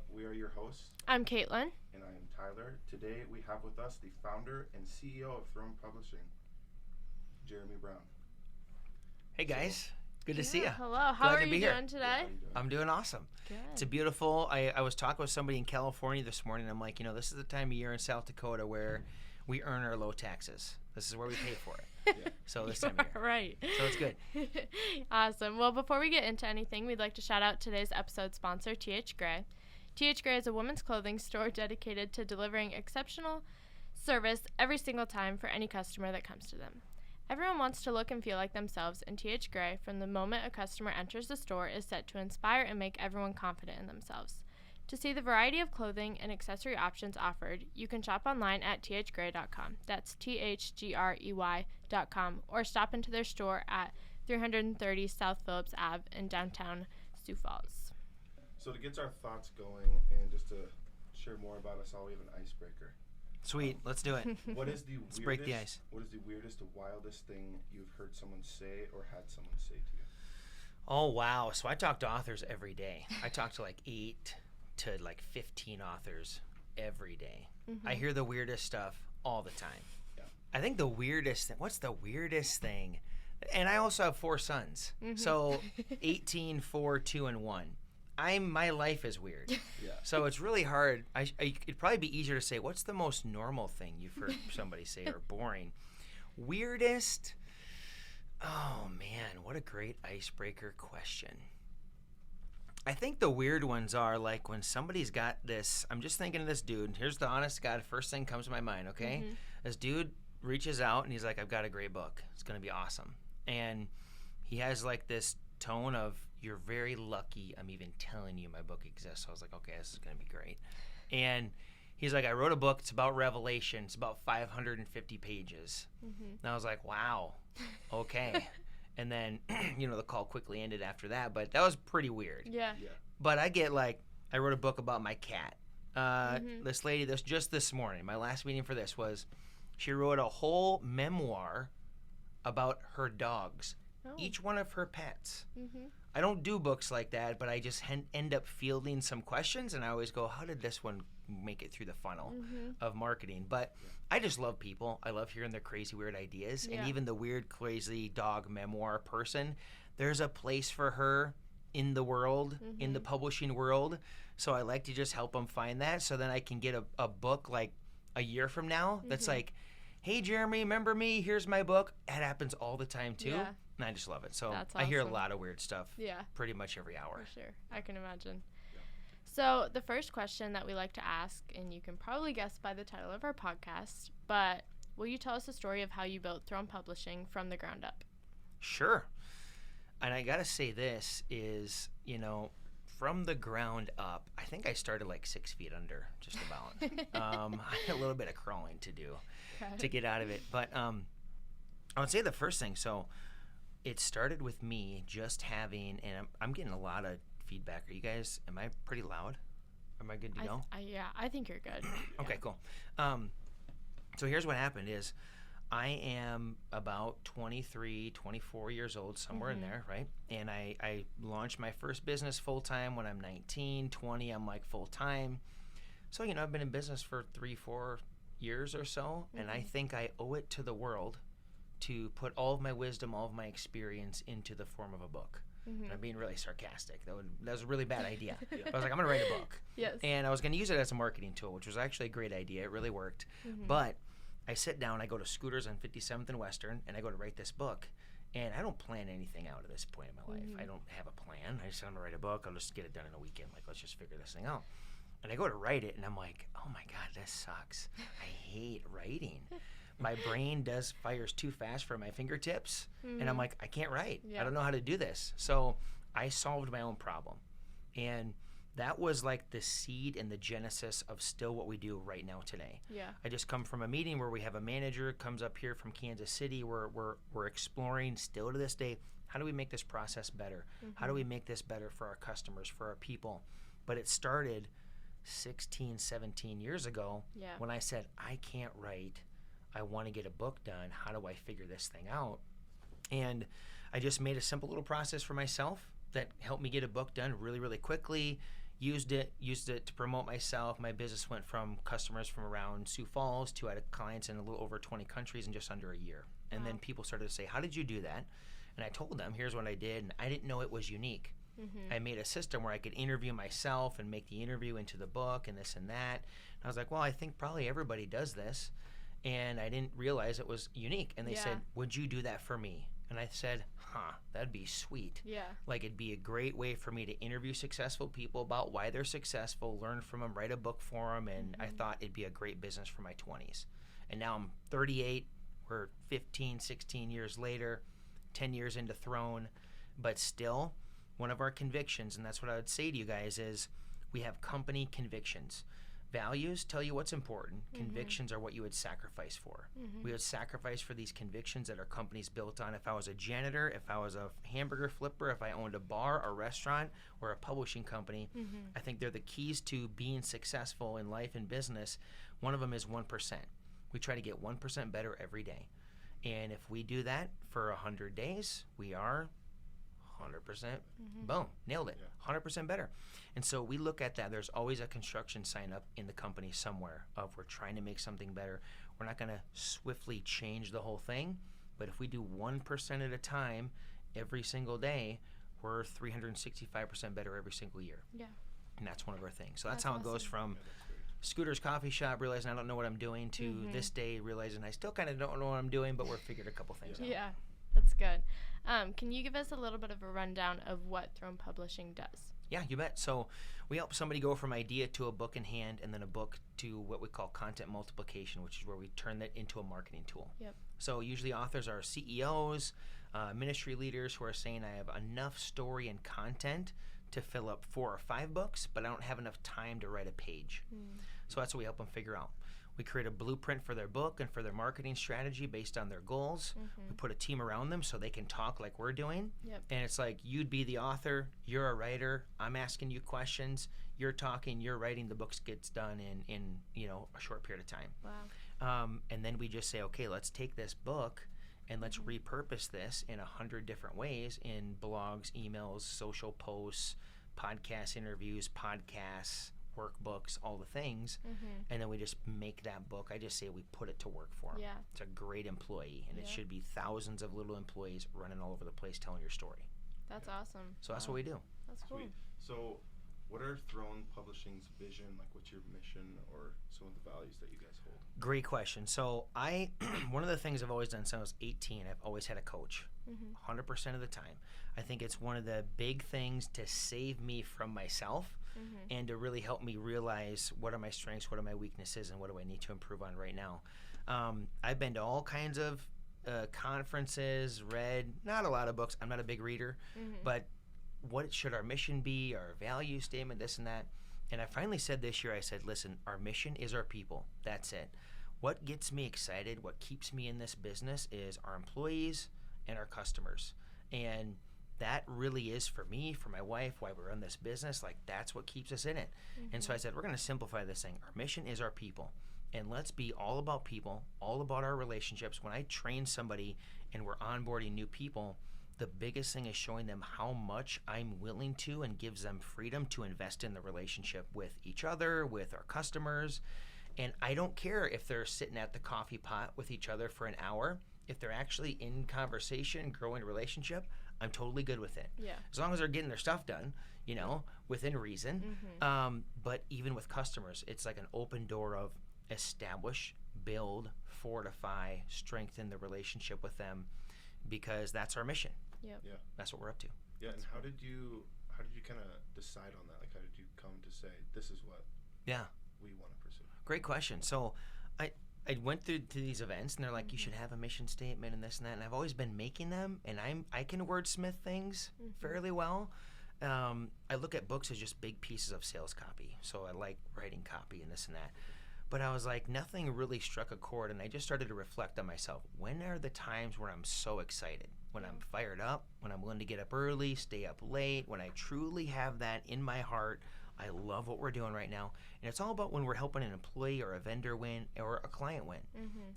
up? We are your hosts. I'm Caitlin. And I am Tyler. Today we have with us the founder and CEO of Throne Publishing, Jeremy Brown. Hey guys, good to see you. Hello, how Glad are to you be here. doing today? I'm doing awesome. Good. It's a beautiful, I was talking with somebody in California this morning. I'm like, this is the time of year in South Dakota where we earn our low taxes. This is where we pay for it. So this time of year. Right. So it's good. Awesome. Well, before we get into anything, we'd like to shout out today's episode sponsor, T.H. Gray. T.H. Gray is a women's clothing store dedicated to delivering exceptional service every single time for any customer that comes to them. Everyone wants to look and feel like themselves, and T.H. Gray, from the moment a customer enters the store, is set to inspire and make everyone confident in themselves. To see the variety of clothing and accessory options offered, you can shop online at thgray.com. That's thgrey.com, or stop into their store at 330 South Phillips Ave in downtown Sioux Falls. So to get our thoughts going and just to share more about us all, we have an icebreaker. Sweet, let's do it. What is the Let's break the ice. What is the weirdest or wildest thing you've heard someone say or had someone say to you? Oh, wow. So I talk to authors every day. I talk to like 8 to like 15 authors every day. Mm-hmm. I hear the weirdest stuff all the time. Yeah. I think the weirdest thing, what's the weirdest thing? And I also have 4 sons. Mm-hmm. So 18, 4, 2, and 1. My life is weird. Yeah. So it's really hard. It'd probably be easier to say, what's the most normal thing you've heard somebody say, or boring? Weirdest? Oh, man, what a great icebreaker question. I think the weird ones are like when somebody's got this, I'm just thinking of this dude. Here's the honest God, first thing comes to my mind, okay? Mm-hmm. This dude reaches out and he's like, I've got a great book. It's going to be awesome. And he has like this tone of, you're very lucky I'm even telling you my book exists. So I was like, okay, this is going to be great. And he's like, I wrote a book. It's about Revelation. It's about 550 pages. Mm-hmm. And I was like, wow, okay. And then, the call quickly ended after that. But that was pretty weird. Yeah. But I get like, I wrote a book about my cat. Mm-hmm. This lady, just this morning, my last meeting for this was, she wrote a whole memoir about her dogs, each one of her pets. Mm-hmm. I don't do books like that, but I just end up fielding some questions, and I always go, how did this one make it through the funnel of marketing? But I just love people. I love hearing their crazy, weird ideas. Yeah. And even the weird, crazy dog memoir person, there's a place for her in the world, in the publishing world. So I like to just help them find that, so then I can get a book like a year from now that's like, hey, Jeremy, remember me? Here's my book. That happens all the time, too. Yeah. And I just love it. So That's I hear a awesome. lot of weird stuff Yeah. pretty much every hour. For sure. I can imagine. So the first question that we like to ask, and you can probably guess by the title of our podcast, but will you tell us the story of how you built Throne Publishing from the ground up? Sure. And I got to say this is, from the ground up, I think I started like 6 feet under, just about. I had a little bit of crawling to do to get out of it. But I would say the first thing, so it started with me just having, and I'm getting a lot of feedback. Are you guys, am I pretty loud? Am I good to go? I think you're good. Okay, cool. So here's what happened is I am about 23, 24 years old, somewhere in there, right? And I launched my first business full-time when I'm 19, 20, I'm like full-time. So, I've been in business for 3-4 years or so, and I think I owe it to the world to put all of my wisdom, all of my experience into the form of a book. And I'm being really sarcastic. That was a really bad idea. But I was like, I'm going to write a book. Yes. And I was going to use it as a marketing tool, which was actually a great idea. It really worked. But I sit down, I go to Scooters on 57th and Western, and I go to write this book. And I don't plan anything out at this point in my life. I don't have a plan. I just, I'm going to write a book. I'll just get it done in a weekend. Like, let's just figure this thing out. And I go to write it, and I'm like, oh, my God, this sucks. I hate writing. My brain fires too fast for my fingertips, and I'm like, I can't write. Yeah. I don't know how to do this. So I solved my own problem. And that was like the seed and the genesis of still what we do right now today. Yeah. I just come from a meeting where we have a manager comes up here from Kansas City. We're exploring still to this day, how do we make this process better? How do we make this better for our customers, for our people? But it started 16, 17 years ago when I said, I can't write. I want to get a book done. How do I figure this thing out? And I just made a simple little process for myself that helped me get a book done really, really quickly. used it to promote myself. My business went from customers from around Sioux Falls to I had clients in a little over 20 countries in just under a year. And then people started to say, how did you do that? And I told them, here's what I did. And I didn't know it was unique. I made a system where I could interview myself and make the interview into the book and this and that. And I was like, well, I think probably everybody does this. And I didn't realize it was unique. And they said, would you do that for me? And I said, that'd be sweet. Yeah. Like, it'd be a great way for me to interview successful people about why they're successful, learn from them, write a book for them. And I thought it'd be a great business for my 20s. And now I'm 38. We're 15, 16 years later, 10 years into Throne. But still, one of our convictions, and that's what I would say to you guys, is we have company convictions. Values tell you what's important. Convictions are what you would sacrifice for. We would sacrifice for these convictions that our company's built on. If I was a janitor, if I was a hamburger flipper, if I owned a bar, a restaurant, or a publishing company, I think they're the keys to being successful in life and business. One of them is 1%. We try to get 1% better every day. And if we do that for 100 days, we are 100%, boom, nailed it, 100% better. And so we look at that. There's always a construction sign up in the company somewhere of we're trying to make something better. We're not going to swiftly change the whole thing, but if we do 1% at a time every single day, we're 365% better every single year. Yeah. And that's one of our things. So that's That's how it goes awesome. from Scooter's coffee shop, realizing I don't know what I'm doing, to this day, realizing I still kind of don't know what I'm doing, but we're figured a couple things out. Yeah, that's good. Can you give us a little bit of a rundown of what Throne Publishing does? Yeah, you bet. So we help somebody go from idea to a book in hand, and then a book to what we call content multiplication, which is where we turn that into a marketing tool. Yep. So usually authors are CEOs, ministry leaders who are saying, I have enough story and content to fill up 4 or 5 books, but I don't have enough time to write a page. So that's what we help them figure out. We create a blueprint for their book and for their marketing strategy based on their goals. We put a team around them so they can talk like we're doing. Yep. And it's like, you'd be the author, you're a writer, I'm asking you questions, you're talking, you're writing, the book gets done in a short period of time. Wow. And then we just say, okay, let's take this book and let's repurpose this in 100 different ways in blogs, emails, social posts, podcast interviews, podcasts, workbooks, all the things. And then we just make that book. I just say we put it to work for them. Yeah. It's a great employee, and it should be thousands of little employees running all over the place telling your story. That's awesome. So that's what we do. That's cool. Sweet. So, what are Throne Publishing's vision? Like, what's your mission or some of the values that you guys hold? Great question. So one of the things I've always done since I was 18, I've always had a coach, 100% of the time. I think it's one of the big things to save me from myself and to really help me realize what are my strengths, what are my weaknesses, and what do I need to improve on right now. I've been to all kinds of conferences, read not a lot of books. I'm not a big reader, but what should our mission be, our value statement, this and that. And I finally said this year, I said, listen, our mission is our people. That's it. What gets me excited, what keeps me in this business is our employees and our customers. And that really is, for me, for my wife, why we run this business. Like, that's what keeps us in it. And so I said, we're going to simplify this thing. Our mission is our people. And let's be all about people, all about our relationships. When I train somebody and we're onboarding new people, the biggest thing is showing them how much I'm willing to, and gives them freedom to invest in the relationship with each other, with our customers. And I don't care if they're sitting at the coffee pot with each other for an hour. If they're actually in conversation, growing a relationship, I'm totally good with it. Yeah. As long as they're getting their stuff done, within reason. But even with customers, it's like an open door of establish, build, fortify, strengthen the relationship with them, because that's our mission. Yep. Yeah. That's what we're up to. Yeah. And how did you kind of decide on that? Like, how did you come to say this is what Yeah. we want to pursue? Great question. So I went through to these events, and they're like, you should have a mission statement and this and that. And I've always been making them, and I can wordsmith things fairly well. I look at books as just big pieces of sales copy. So I like writing copy and this and that. But I was like, nothing really struck a chord, and I just started to reflect on myself. When are the times where I'm so excited? When I'm fired up, when I'm willing to get up early, stay up late, when I truly have that in my heart. I love what we're doing right now. And it's all about when we're helping an employee or a vendor win or a client win.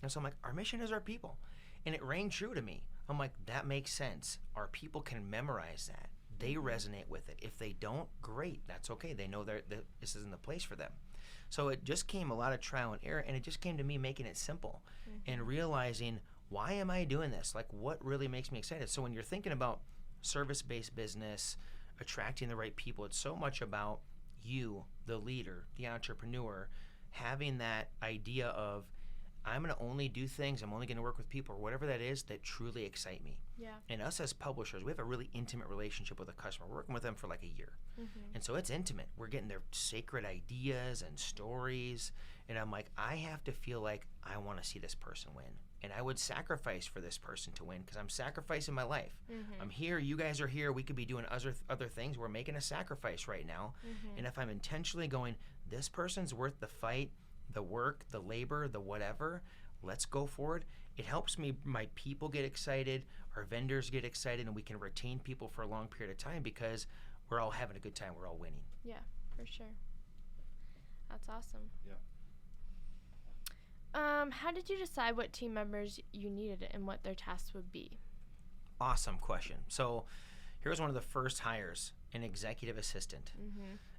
And so I'm like, our mission is our people. And it rang true to me. I'm like, that makes sense. Our people can memorize that. they resonate with it. If they don't, great, that's okay. They know that this isn't the place for them. So it just came a lot of trial and error, and it just came to me making it simple and realizing, why am I doing this? Like, what really makes me excited? So when you're thinking about service-based business, attracting the right people, it's so much about you, the leader, the entrepreneur, having that idea of, I'm going to only do things, I'm only going to work with people, or whatever that is, that truly excite me. Yeah. And us as publishers, we have a really intimate relationship with a customer. We're working with them for like a year. And so it's intimate. We're getting their sacred ideas and stories. And I'm like, I have to feel like I want to see this person win. And I would sacrifice for this person to win because I'm sacrificing my life. I'm here, you guys are here, we could be doing other things. We're making a sacrifice right now. And if I'm intentionally going, this person's worth the fight, the work, the labor, the whatever, let's go forward. It helps me, my people get excited, our vendors get excited, and we can retain people for a long period of time because we're all having a good time, we're all winning. Yeah, for sure. That's awesome. Yeah. How did you decide what team members you needed and what their tasks would be? Awesome question. So here's one of the first hires, an executive assistant.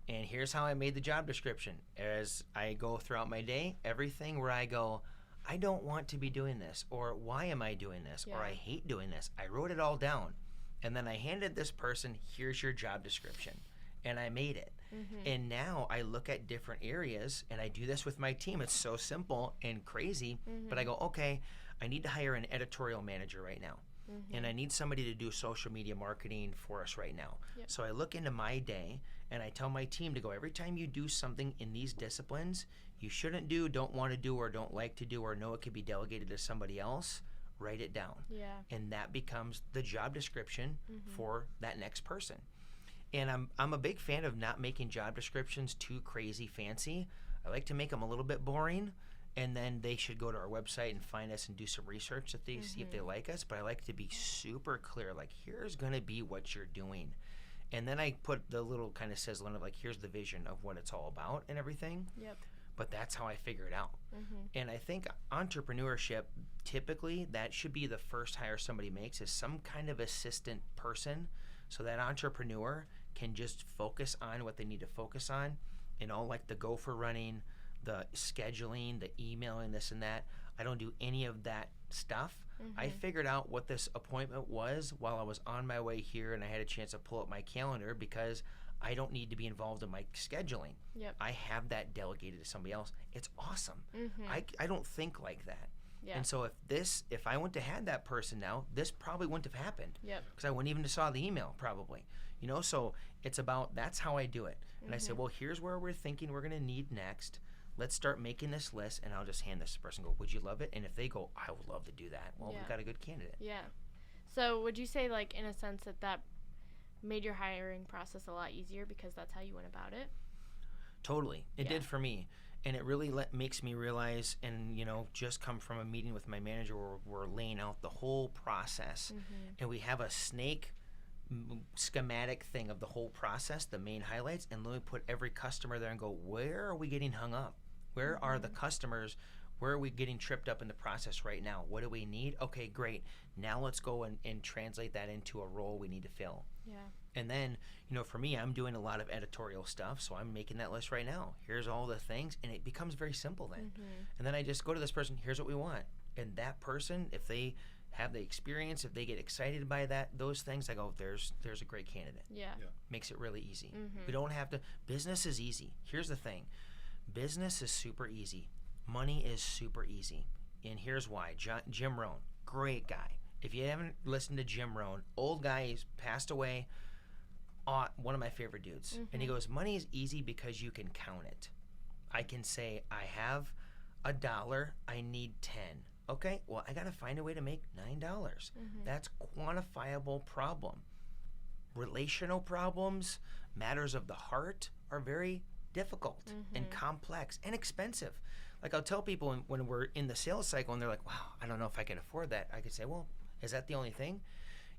And here's how I made the job description. As I go throughout my day, everything where I go, I don't want to be doing this, or why am I doing this, or I hate doing this. I wrote it all down. And then I handed this person, here's your job description. And I made it. And now I look at different areas, and I do this with my team. It's so simple and crazy, but I go, okay, I need to hire an editorial manager right now. And I need somebody to do social media marketing for us right now. So I look into my day, and I tell my team to go, every time you do something in these disciplines you shouldn't do, don't want to do, or don't like to do, or know it could be delegated to somebody else, write it down. And that becomes the job description for that next person. And I'm a big fan of not making job descriptions too crazy fancy. I like to make them a little bit boring, and then they should go to our website and find us and do some research if they see if they like us. But I like to be super clear, like, here's going to be what you're doing. And then I put the little kind of sizzling of, like, here's the vision of what it's all about and everything. But that's how I figure it out. And I think entrepreneurship, typically, that should be the first hire somebody makes, is some kind of assistant person, so that entrepreneur can just focus on what they need to focus on, and all like the gopher running, the scheduling, the emailing, this and that. I don't do any of that stuff. I figured out what this appointment was while I was on my way here, and I had a chance to pull up my calendar because I don't need to be involved in my scheduling. I have that delegated to somebody else. It's awesome. I don't think like that. And so if I wouldn't have had that person now, this probably wouldn't have happened. Because I wouldn't even have saw the email probably. You know, so it's about, that's how I do it. And I say, well, here's where we're thinking we're going to need next. Let's start making this list, and I'll just hand this to the person and go, would you love it? And if they go, I would love to do that, well, we've got a good candidate. So would you say, like, in a sense that made your hiring process a lot easier because that's how you went about it? Totally. It did for me. And it really makes me realize, and, you know, just come from a meeting with my manager where we're laying out the whole process. And we have a snake schematic thing of the whole process, the main highlights, and let me put every customer there and go, where are we getting hung up? Where are the customers? Where are we getting tripped up in the process right now? What do we need? Okay, great. Now let's go and translate that into a role we need to fill. And then, you know, for me, I'm doing a lot of editorial stuff, so I'm making that list right now. Here's all the things, and it becomes very simple then. And then I just go to this person, here's what we want. And that person, if they have the experience, if they get excited by those things, I go, there's a great candidate. Makes it really easy. We don't have to, business is easy. Here's the thing. Business is super easy. Money is super easy. And here's why. Jim Rohn, great guy. If you haven't listened to Jim Rohn, old guy, he's passed away, one of my favorite dudes. And he goes, money is easy because you can count it. I can say, I have $1, I need 10. Okay, well, I got to find a way to make $9. That's quantifiable problem. Relational problems, matters of the heart, are very difficult and complex and expensive. Like, I'll tell people when we're in the sales cycle and they're like, wow, I don't know if I can afford that. I could say, well, is that the only thing?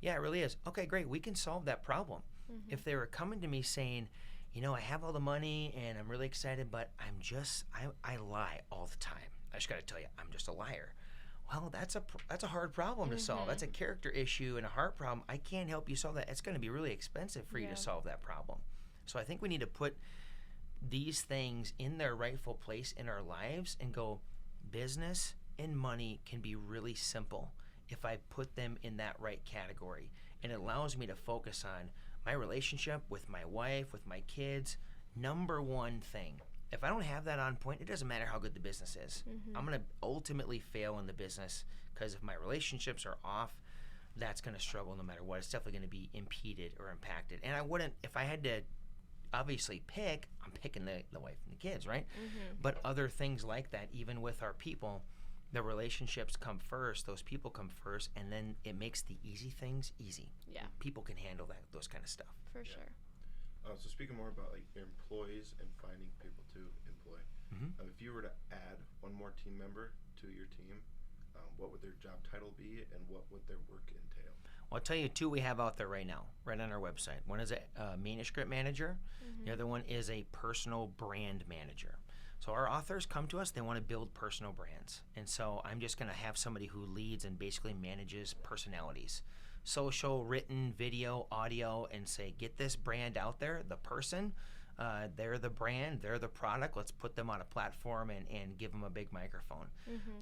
Yeah, it really is. Okay, great. We can solve that problem. If they were coming to me saying, you know, I have all the money and I'm really excited, but I lie all the time. I just got to tell you, I'm just a liar. Well, that's a hard problem to solve. That's a character issue and a heart problem. I can't help you solve that. It's going to be really expensive for you to solve that problem. So I think we need to put these things in their rightful place in our lives and go, business and money can be really simple if I put them in that right category. And it allows me to focus on my relationship with my wife, with my kids. Number one thing. If I don't have that on point, it doesn't matter how good the business is. I'm going to ultimately fail in the business because if my relationships are off, that's going to struggle no matter what. It's definitely going to be impeded or impacted. And I wouldn't, if I had to obviously pick, I'm picking the wife and the kids, right? But other things like that, even with our people, the relationships come first, those people come first, and then it makes the easy things easy. Yeah. People can handle that, those kind of stuff. For sure. So speaking more about like your employees and finding people to employ, if you were to add one more team member to your team, what would their job title be and what would their work entail? Well, I'll tell you two we have out there right now, right on our website. One is a manuscript manager. The other one is a personal brand manager. So our authors come to us, they want to build personal brands. And so I'm just going to have somebody who leads and basically manages personalities. Social, written, video, audio, and say, get this brand out there, the person, they're the brand, they're the product, let's put them on a platform and give them a big microphone.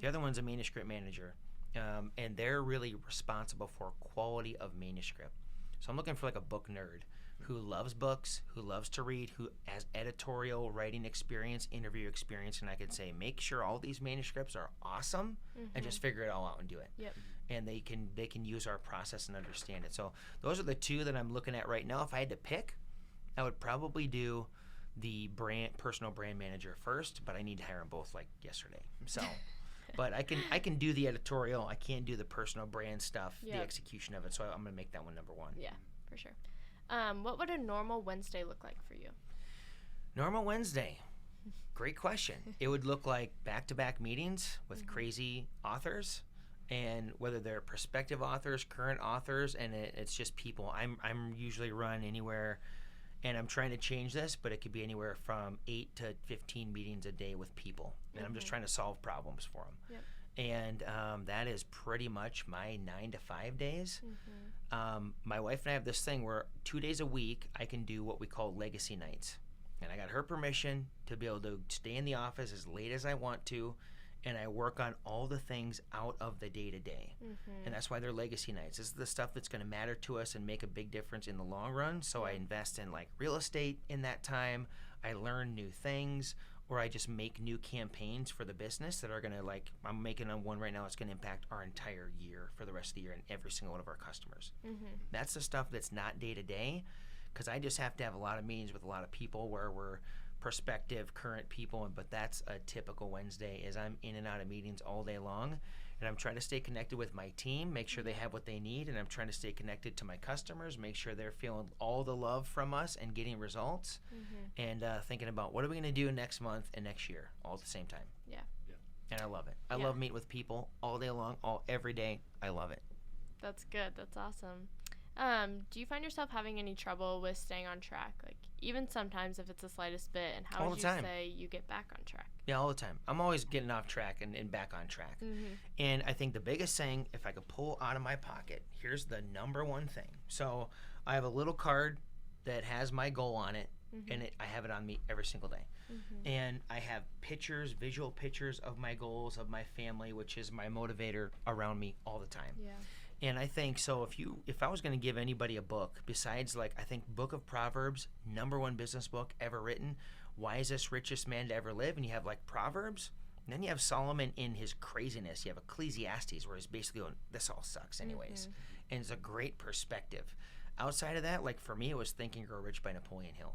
The other one's a manuscript manager, and they're really responsible for quality of manuscript. So I'm looking for like a book nerd who loves books, who loves to read, who has editorial writing experience, interview experience, and I could say, make sure all these manuscripts are awesome and just figure it all out and do it. Yep. And they can use our process and understand it. So those are the two that I'm looking at right now. If I had to pick, I would probably do the personal brand manager first, but I need to hire them both like yesterday. So, but I can do the editorial. I can't do the personal brand stuff, the execution of it. So I'm gonna make that one number one. Yeah, for sure. What would a normal Wednesday look like for you? Normal Wednesday. Great question. It would look like back-to-back meetings with crazy authors. And whether they're prospective authors, current authors, and it's just people. I'm usually run anywhere, and I'm trying to change this, but it could be anywhere from 8 to 15 meetings a day with people, and I'm just trying to solve problems for them. Yep. And that is pretty much my 9 to 5 days. My wife and I have this thing where 2 days a week I can do what we call legacy nights, and I got her permission to be able to stay in the office as late as I want to. And I work on all the things out of the day-to-day. And that's why they're legacy nights. This is the stuff that's going to matter to us and make a big difference in the long run. So I invest in like real estate in that time. I learn new things, or I just make new campaigns for the business that are going to like, I'm making one right now that's going to impact our entire year for the rest of the year and every single one of our customers. That's the stuff that's not day-to-day, because I just have to have a lot of meetings with a lot of people where we're prospective, current people, but that's a typical Wednesday is I'm in and out of meetings all day long, and I'm trying to stay connected with my team, make sure they have what they need, and I'm trying to stay connected to my customers, make sure they're feeling all the love from us and getting results, and thinking about what are we going to do next month and next year all at the same time. Yeah. And I love it. I love meeting with people all day long, every day. I love it. That's good. That's awesome. Do you find yourself having any trouble with staying on track? Like, even sometimes if it's the slightest bit, and how would you say you get back on track? Yeah, all the time. I'm always getting off track and back on track. And I think the biggest thing, if I could pull out of my pocket, here's the number one thing. So I have a little card that has my goal on it, and I have it on me every single day. And I have pictures, visual pictures of my goals, of my family, which is my motivator around me all the time. Yeah. And I think so if I was going to give anybody a book besides like I think Book of Proverbs, #1 business book ever written, wisest richest man to ever live, and you have like Proverbs, and then you have Solomon in his craziness, you have Ecclesiastes where he's basically going, this all sucks anyways. And it's a great perspective. Outside of that, like for me it was Think and Grow Rich by Napoleon Hill.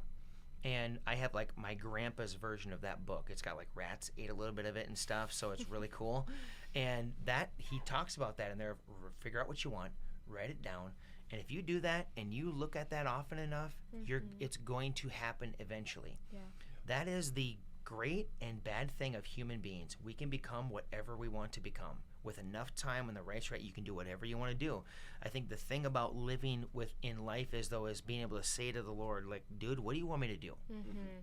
And I have like my grandpa's version of that book. It's got like rats ate a little bit of it and stuff, so it's really cool. And that he talks about that in there. Figure out what you want, write it down, and if you do that and you look at that often enough, it's going to happen eventually. Yeah. That is the great and bad thing of human beings. We can become whatever we want to become. With enough time when the right's right, you can do whatever you want to do. I think the thing about living in life is being able to say to the Lord, like, dude, what do you want me to do?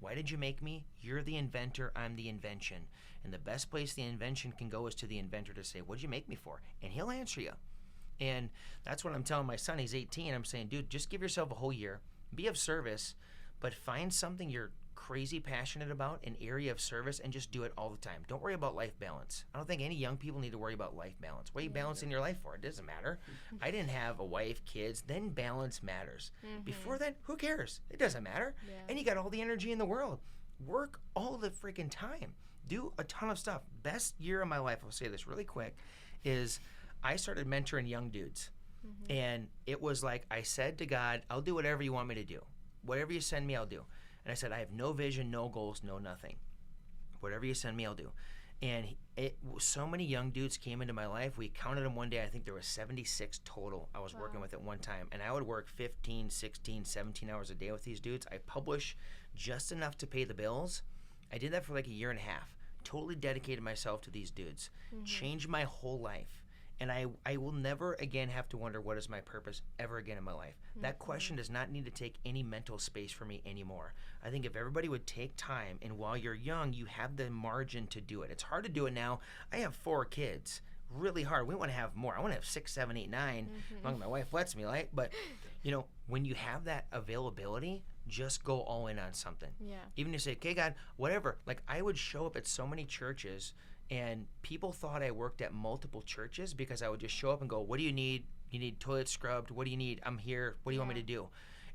Why did you make me? You're the inventor, I'm the invention. And the best place the invention can go is to the inventor to say, what did you make me for? And he'll answer you. And that's what I'm telling my son. He's 18. I'm saying, dude, just give yourself a whole year. Be of service, but find something you're crazy passionate about, an area of service, and just do it all the time. Don't worry about life balance. I don't think any young people need to worry about life balance. What are you balancing your life for? It doesn't matter. I didn't have a wife, kids, then balance matters. Before that, who cares? It doesn't matter. And you got all the energy in the world. Work all the freaking time. Do a ton of stuff. Best year of my life, I'll say this really quick, is I started mentoring young dudes. And it was like I said to God, I'll do whatever you want me to do. Whatever you send me, I'll do. And I said, I have no vision, no goals, no nothing. Whatever you send me, I'll do. And so many young dudes came into my life. We counted them one day. I think there was 76 total I was working with at one time. And I would work 15, 16, 17 hours a day with these dudes. I publish just enough to pay the bills. I did that for like a year and a half. Totally dedicated myself to these dudes. Changed my whole life. And I will never again have to wonder what is my purpose ever again in my life. That question does not need to take any mental space for me anymore. I think if everybody would take time, and while you're young, you have the margin to do it. It's hard to do it now. I have 4 kids. Really hard. We want to have more. I want to have 6, 7, 8, 9. As long as my wife lets me, right? But, when you have that availability, just go all in on something. Yeah. Even if you say, okay, God, whatever. Like, I would show up at so many churches, and people thought I worked at multiple churches because I would just show up and go, what do you need? You need toilet scrubbed. What do you need? I'm here. What do you want me to do?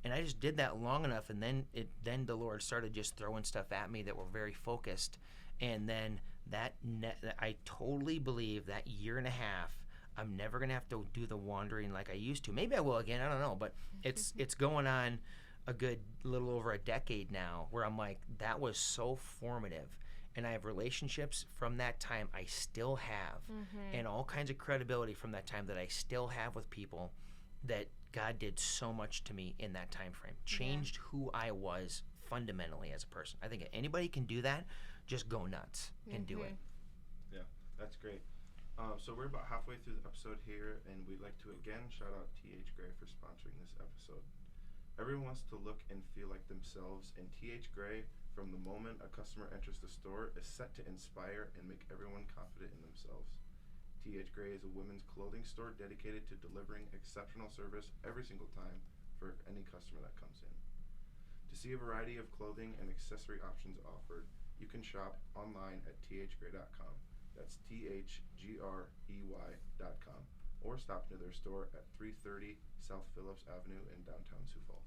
And I just did that long enough, and then the Lord started just throwing stuff at me that were very focused. And then I totally believe that year and a half, I'm never going to have to do the wandering like I used to. Maybe I will again. I don't know. But it's going on a good little over a decade now where I'm like, that was so formative. And I have relationships from that time I still have, and all kinds of credibility from that time that I still have with people that God did so much to me in that time frame. Changed who I was fundamentally as a person. I think anybody can do that. Just go nuts and do it. Yeah, that's great. So we're about halfway through the episode here, and we'd like to again shout out T.H. Gray for sponsoring this episode. Everyone wants to look and feel like themselves, and T.H. Gray, from the moment a customer enters the store, is set to inspire and make everyone confident in themselves. T.H. Gray is a women's clothing store dedicated to delivering exceptional service every single time for any customer that comes in. To see a variety of clothing and accessory options offered, you can shop online at thgray.com. That's THGREY.com. Or stop into their store at 330 South Phillips Avenue in downtown Sioux Falls.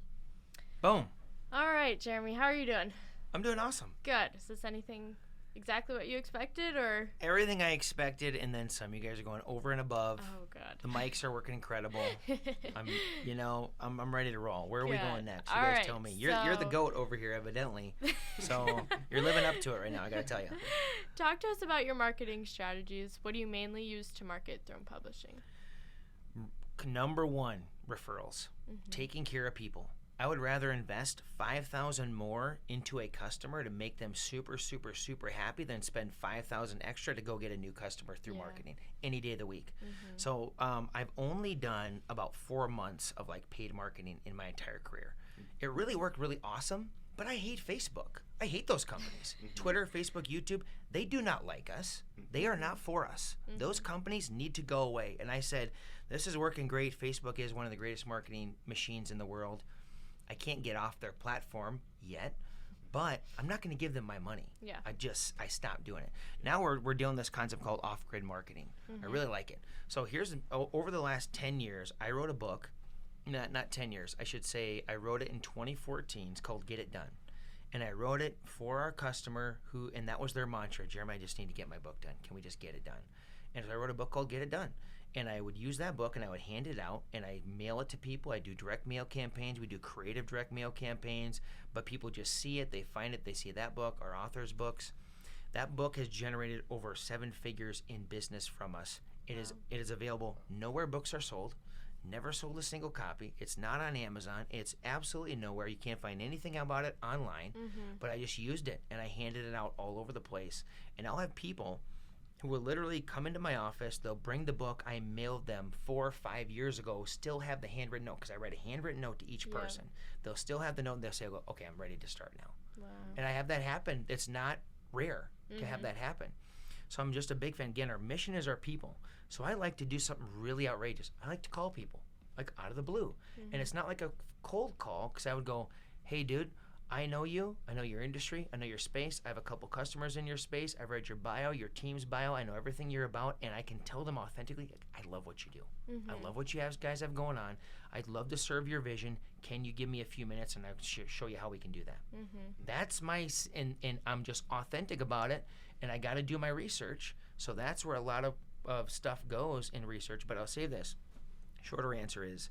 Boom. All right, Jeremy, how are you doing? I'm doing awesome. Good. Is this anything exactly what you expected, or? Everything I expected, and then some. You guys are going over and above. Oh, God. The mics are working incredible. I'm ready to roll. Where are we going next? You All guys right, tell me. You're the goat over here, evidently. So you're living up to it right now, I got to tell you. Talk to us about your marketing strategies. What do you mainly use to market Throne Publishing? Number 1, referrals. Taking care of people. I would rather invest $5,000 more into a customer to make them super, super, super happy than spend $5,000 extra to go get a new customer through marketing any day of the week. So I've only done about 4 months of like paid marketing in my entire career. It really worked really awesome, but I hate Facebook. I hate those companies. Twitter, Facebook, YouTube, they do not like us. They are not for us. Those companies need to go away. And I said, this is working great. Facebook is one of the greatest marketing machines in the world. I can't get off their platform yet, but I'm not going to give them my money. Yeah. I stopped doing it. Now we're doing this concept called off-grid marketing. I really like it. So over the last 10 years, I wrote a book. Not 10 years. I should say I wrote it in 2014. It's called Get It Done. And I wrote it for our customer and that was their mantra, Jeremy, I just need to get my book done. Can we just get it done? And so I wrote a book called Get It Done. And I would use that book and I would hand it out and I mail it to people. I do direct mail campaigns. We do creative direct mail campaigns. But people just see it. They find it. They see that book, our author's books. That book has generated over 7 figures in business from us. It is available nowhere books are sold, Never sold a single copy. It's not on Amazon. It's absolutely nowhere. You can't find anything about it online. But I just used it, and I handed it out all over the place. And I'll have people who will literally come into my office. They'll bring the book I mailed them 4 or 5 years ago, still have the handwritten note, because I write a handwritten note to each person. They'll still have the note, and they'll say, okay, I'm ready to start now. Wow. And I have that happen. It's not rare to have that happen. So I'm just a big fan. Again, our mission is our people. So I like to do something really outrageous. I like to call people, like out of the blue. And it's not like a cold call, because I would go, hey, dude, I know you. I know your industry. I know your space. I have a couple customers in your space. I've read your bio, your team's bio. I know everything you're about. And I can tell them authentically, I love what you do. I love what you guys have going on. I'd love to serve your vision. Can you give me a few minutes, and I'll show you how we can do that. That's and I'm just authentic about it. And I got to do my research. So that's where a lot of stuff goes in research. But I'll say this. Shorter answer is,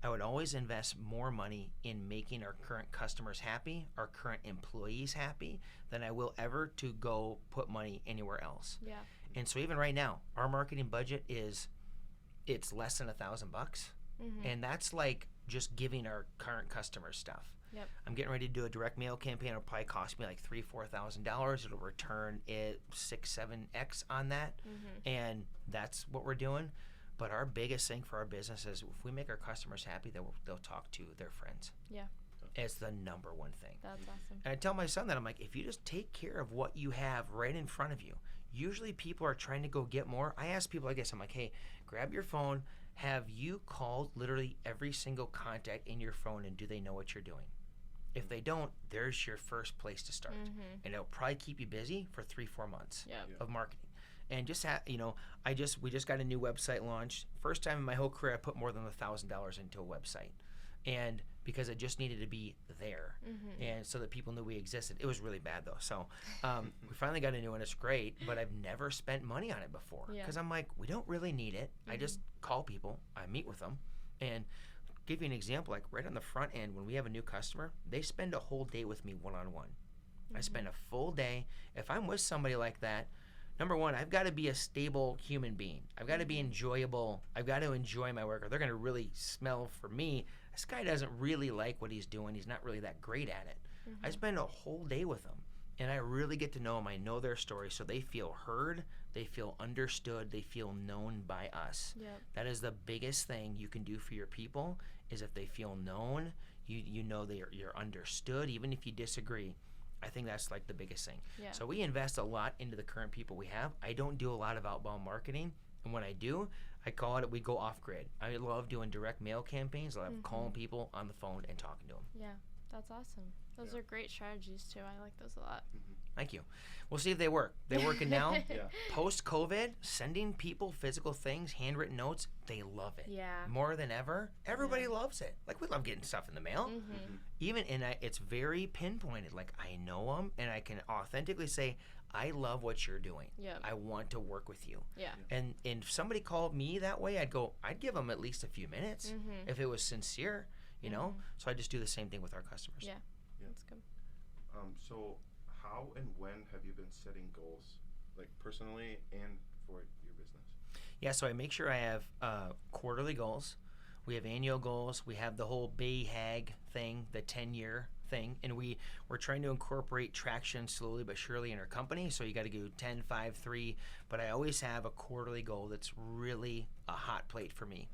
I would always invest more money in making our current customers happy, our current employees happy, than I will ever to go put money anywhere else. Yeah. And so even right now, our marketing budget it's less than $1,000, and that's like just giving our current customers stuff. Yep. I'm getting ready to do a direct mail campaign. It'll probably cost me like $3,000-$4,000. It'll return it 6-7x on that, and that's what we're doing. But our biggest thing for our business is if we make our customers happy, they'll talk to their friends. Yeah. It's the number one thing. That's awesome. And I tell my son that I'm like, if you just take care of what you have right in front of you, usually people are trying to go get more. I ask people like this, I'm like, hey, grab your phone. Have you called literally every single contact in your phone, and do they know what you're doing? If they don't, there's your first place to start. And it'll probably keep you busy for 3-4 months of marketing. And just we just got a new website launched. First time in my whole career I put more than $1,000 into a website, and because it just needed to be there, and so that people knew we existed. It was really bad though. So we finally got a new one. It's great, but I've never spent money on it before, because I'm like, we don't really need it. I just call people, I meet with them, and give you an example. Like right on the front end, when we have a new customer, they spend a whole day with me one-on-one. I spend a full day. If I'm with somebody like that, number one, I've got to be a stable human being. I've got to be enjoyable. I've got to enjoy my work, or they're going to really smell for me, this guy doesn't really like what he's doing. He's not really that great at it. I spend a whole day with them, and I really get to know them. I know their story, so they feel heard. They feel understood. They feel known by us. Yep. That is the biggest thing you can do for your people, is if they feel known, you know you're understood, even if you disagree. I think that's like the biggest thing. Yeah. So we invest a lot into the current people we have. I don't do a lot of outbound marketing, and when I do, I call it, we go off grid. I love doing direct mail campaigns. I love calling people on the phone and talking to them. Yeah, that's awesome. Those are great strategies too. I like those a lot. Thank you. We'll see if they work. They're working now. Post-COVID, sending people physical things, handwritten notes, they love it. Yeah. More than ever. Everybody loves it. Like, we love getting stuff in the mail. It's very pinpointed. Like, I know them, and I can authentically say, I love what you're doing. Yeah. I want to work with you. Yeah. And if somebody called me that way, I'd give them at least a few minutes if it was sincere, you know? So I just do the same thing with our customers. Yeah. That's good. So how and when have you been setting goals, like personally and for your business? Yeah, so I make sure I have quarterly goals. We have annual goals. We have the whole BAHAG thing, the 10-year thing, and we're trying to incorporate traction slowly but surely in our company. So you got to go 10, 5, 3, but I always have a quarterly goal that's really a hot plate for me.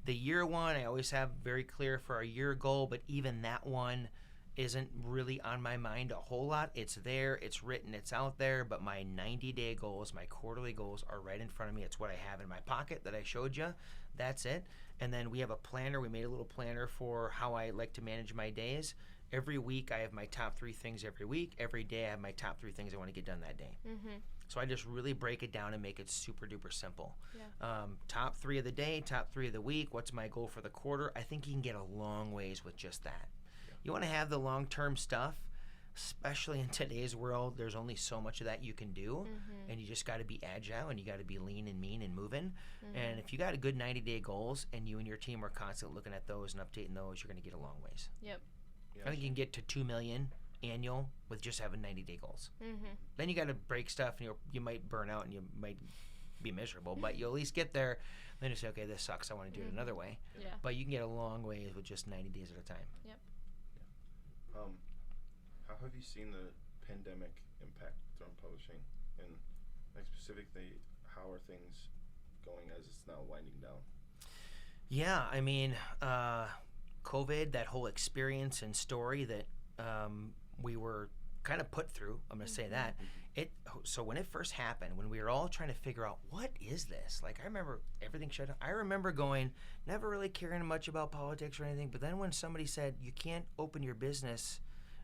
The year one, I always have very clear for our year goal, but even that one isn't really on my mind a whole lot. It's there, it's written, it's out there, but my 90-day goals, my quarterly goals are right in front of me. It's what I have in my pocket that I showed you. That's it. And then we have a planner. We made a little planner for how I like to manage my days. Every week I have my top 3 things every week. Every day I have my top 3 things I want to get done that day. So I just really break it down and make it super duper simple. Top 3 of the day, top 3 of the week. What's my goal for the quarter? I think you can get a long ways with just that. You want to have the long-term stuff, especially in today's world. There's only so much of that you can do, and you just got to be agile, and you got to be lean and mean and moving. And if you got a good 90-day goals, and you and your team are constantly looking at those and updating those, you're going to get a long ways. Yep. I think you can get to 2 million annual with just having 90-day goals. Then you got to break stuff, and you might burn out, and you might be miserable, but you'll at least get there. Then you say, okay, this sucks. I want to do it another way. Yeah. But you can get a long way with just 90 days at a time. Yep. How have you seen the pandemic impact Throne Publishing, and like specifically, how are things going as it's now winding down? Yeah, I mean, COVID, that whole experience and story that we were kind of put through, I'm going to say that. So when it first happened, when we were all trying to figure out, what is this? Like, I remember everything shut down. I remember going, never really caring much about politics or anything, but then when somebody said, you can't open your business,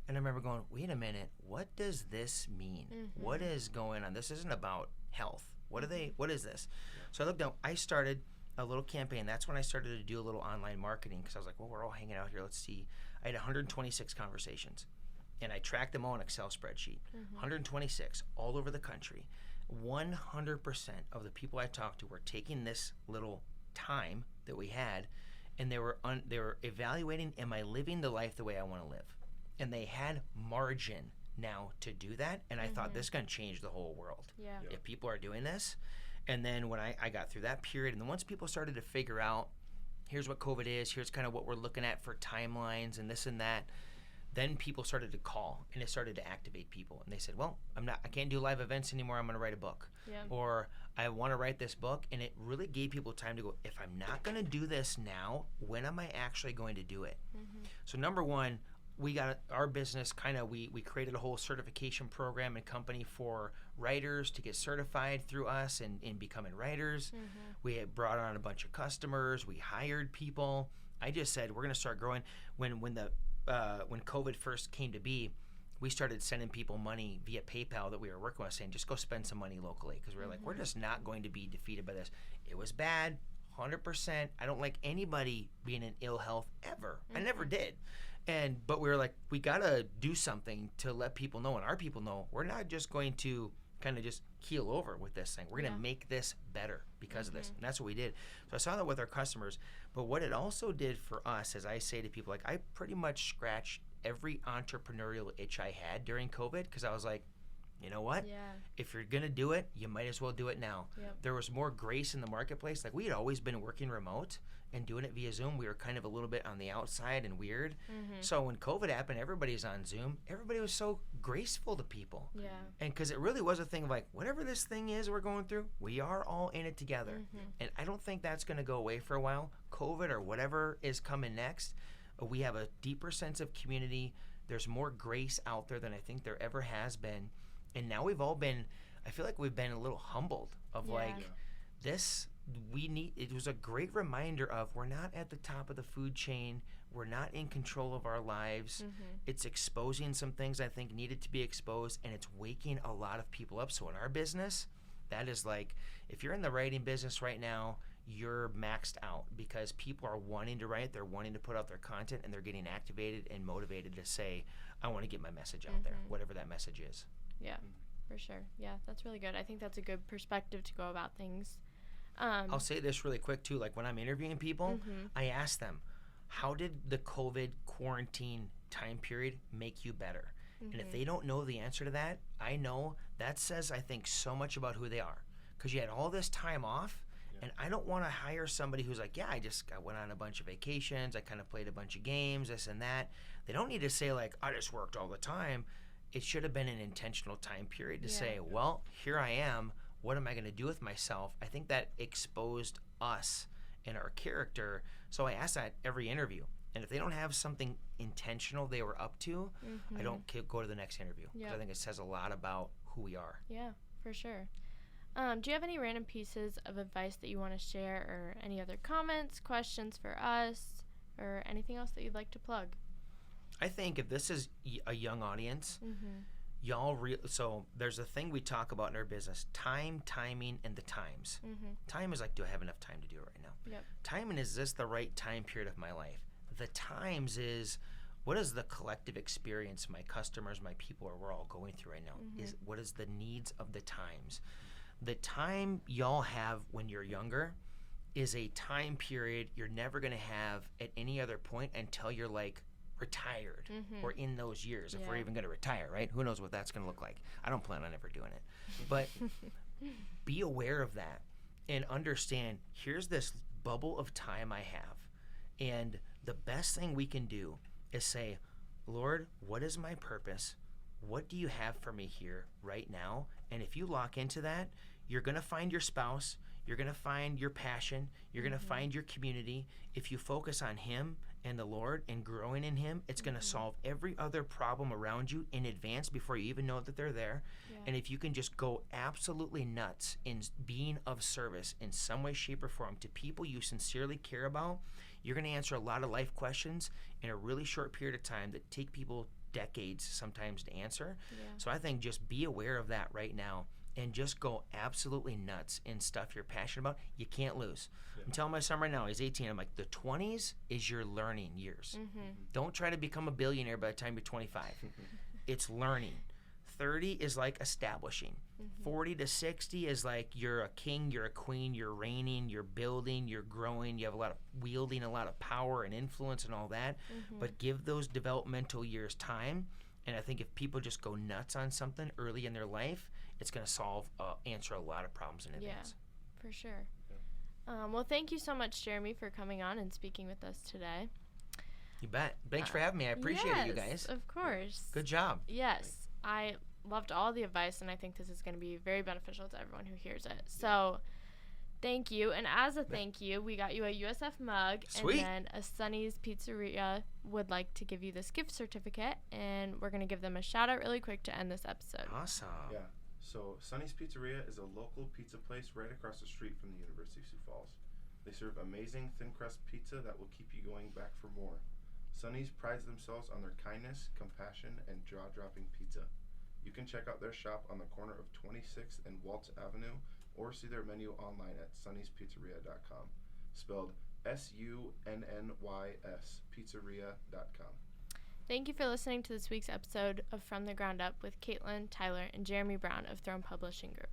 and I remember going, wait a minute, what does this mean? What is going on? This isn't about health. What is this? So I looked down, I started a little campaign. That's when I started to do a little online marketing, because I was like, well, we're all hanging out here. Let's see. I had 126 conversations, and I tracked them all in an Excel spreadsheet. 126 all over the country. 100% of the people I talked to were taking this little time that we had, and they were evaluating, am I living the life the way I want to live? And they had margin now to do that, and I thought, this is going to change the whole world. Yeah. If people are doing this. And then when I got through that period, and then once people started to figure out, here's what COVID is, here's kind of what we're looking at for timelines and this and that, then people started to call, and it started to activate people. And they said, well, I can't do live events anymore, I'm going to write a book. Yeah. Or I want to write this book. And it really gave people time to go, if I'm not going to do this now, when am I actually going to do it? So number one, we got our business we created a whole certification program and company for writers to get certified through us and becoming writers. We had brought on a bunch of customers. We hired people. I just said, we're going to start growing. When COVID first came to be, we started sending people money via PayPal that we were working with, saying, just go spend some money locally, because we were like, we're just not going to be defeated by this. It was bad, 100%. I don't like anybody being in ill health ever. I never did. But we were like, we gotta do something to let people know, and our people know, we're not just going to kind of just keel over with this thing. We're gonna make this better because of this, and that's what we did. So I saw that with our customers. But what it also did for us, as I say to people, like, I pretty much scratched every entrepreneurial itch I had during COVID, because I was like, you know what? Yeah. If you're gonna do it, you might as well do it now. Yep. There was more grace in the marketplace. Like, we had always been working remote and doing it via Zoom. We were kind of a little bit on the outside and weird. So when COVID happened, everybody's on Zoom. Everybody was so graceful to people. Yeah. And because it really was a thing of like, whatever this thing is we're going through, we are all in it together. And I don't think that's going to go away for a while. COVID or whatever is coming next, we have a deeper sense of community. There's more grace out there than I think there ever has been. And now we've all been, I feel like we've been a little humbled of this. It was a great reminder of, we're not at the top of the food chain. We're not in control of our lives. It's exposing some things I think needed to be exposed, and it's waking a lot of people up. So in our business, that is like, if you're in the writing business right now, you're maxed out, because people are wanting to write, they're wanting to put out their content, and they're getting activated and motivated to say, I want to get my message out there, whatever that message is. Yeah, for sure. Yeah, that's really good. I think that's a good perspective to go about things. I'll say this really quick too. Like, when I'm interviewing people, I ask them, how did the COVID quarantine time period make you better? And if they don't know the answer to that, I know that says, I think, so much about who they are. Because you had all this time off, and I don't want to hire somebody who's like, I went on a bunch of vacations, I kind of played a bunch of games, this and that. They don't need to say, like, I just worked all the time. It should have been an intentional time period to say, well, here I am. What am I going to do with myself? I think that exposed us and our character. So I ask that every interview. And if they don't have something intentional they were up to, I don't go to the next interview. Yep. I think it says a lot about who we are. Yeah, for sure. Do you have any random pieces of advice that you want to share, or any other comments, questions for us, or anything else that you'd like to plug? I think if this is a young audience, so there's a thing we talk about in our business: time, timing, and the times. Time is like, do I have enough time to do it right now? Yep. Timing is this the right time period of my life? The times is, what is the collective experience my customers, my people, we're all going through right now? What is the needs of the times? The time y'all have when you're younger is a time period you're never going to have at any other point until you're like retired or in those years, if we're even going to retire, right? Who knows what that's going to look like? I don't plan on ever doing it. But be aware of that. and understand, here's this bubble of time I have. And the best thing we can do is say, Lord, what is my purpose? What do you have for me here right now? And if you lock into that, you're going to find your spouse. You're going to find your passion. You're going to find your community. If you focus on him and the Lord and growing in him, it's going to solve every other problem around you in advance before you even know that they're there. Yeah. And if you can just go absolutely nuts in being of service in some way, shape, or form to people you sincerely care about, you're going to answer a lot of life questions in a really short period of time that take people decades sometimes to answer. Yeah. So I think just be aware of that right now and just go absolutely nuts in stuff you're passionate about. You can't lose. Yeah. I'm telling my son right now, he's 18. I'm like, the 20s is your learning years. Don't try to become a billionaire by the time you're 25. It's learning. 30 is like establishing. 40 to 60 is like you're a king, you're a queen, you're reigning, you're building, you're growing, you have a lot of wielding a lot of power and influence and all that. But give those developmental years time. And I think if people just go nuts on something early in their life, it's going to answer a lot of problems in advance. For sure. Well, thank you so much, Jeremy, for coming on and speaking with us today. You bet. Thanks for having me. I appreciate it, you guys. Of course. Good job. Yes. I loved all the advice, and I think this is going to be very beneficial to everyone who hears it. So thank you. And as a thank you, we got you a USF mug. Sweet. And then a Sonny's Pizzeria would like to give you this gift certificate, and we're going to give them a shout out really quick to end this episode. Awesome. Yeah. So Sonny's Pizzeria is a local pizza place right across the street from the University of Sioux Falls. They serve amazing thin crust pizza that will keep you going back for more. Sonny's prides themselves on their kindness, compassion, and jaw-dropping pizza. You can check out their shop on the corner of 26th and Waltz Avenue, or see their menu online at sonnyspizzeria.com, spelled SUNNYS, pizzeria.com. Thank you for listening to this week's episode of From the Ground Up with Caitlin, Tyler, and Jeremy Brown of Throne Publishing Group.